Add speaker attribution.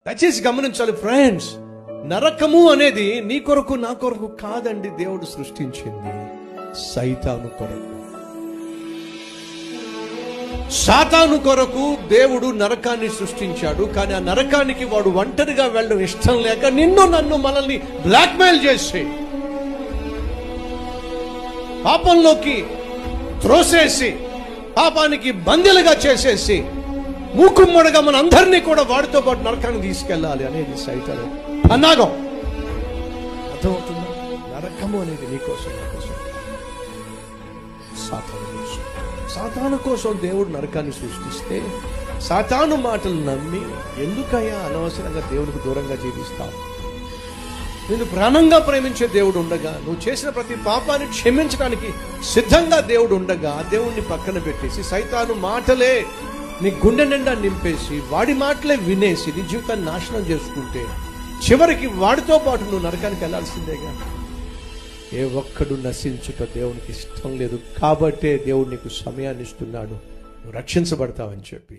Speaker 1: దయచేసి గమనించాలి ఫ్రెండ్స్, నరకము అనేది నీ కొరకు నా కొరకు కాదండి. దేవుడు సృష్టించింది సైతాను కొరకు. సాతాను కొరకు దేవుడు నరకాన్ని సృష్టించాడు. కానీ ఆ నరకానికి వాడు ఒంటరిగా వెళ్ళడం ఇష్టం లేక నిన్ను నన్ను మనల్ని బ్లాక్మెయిల్ చేసి పాపంలోకి త్రోసేసి పాపానికి బందీలుగా చేసేసి మూకుమ్మడిగా మన అందరినీ కూడా వాడితో పాటు నరకాన్ని తీసుకెళ్ళాలి అనేది సైతాను అన్నాగం. అర్థమవుతుందా? నరకము అనేది నీకోసం, నాకోసం, సాతాను కోసం. సాతాను కోసం దేవుడు నరకాన్ని సృష్టిస్తే సాతాను మాటలు నమ్మి ఎందుకయ్యా అనవసరంగా దేవుడికి దూరంగా జీవిస్తావు? నేను ప్రాణంగా ప్రేమించే దేవుడు ఉండగా, నువ్వు చేసిన ప్రతి పాపాన్ని క్షమించడానికి సిద్ధంగా దేవుడు ఉండగా, దేవుణ్ణి పక్కన పెట్టేసి సైతాను మాటలే నీ గుండె నిండా నింపేసి వాడి మాటలే వినేసి నీ జీవితాన్ని నాశనం చేసుకుంటే చివరికి వాడితో పాటు నువ్వు నరకానికి వెళ్లాల్సిందేగా. ఏ ఒక్కడు నశించుట దేవునికి ఇష్టం లేదు. కాబట్టే దేవుడు నీకు సమయాన్ని ఇస్తున్నాడు, నువ్వు రక్షించబడతావని చెప్పి.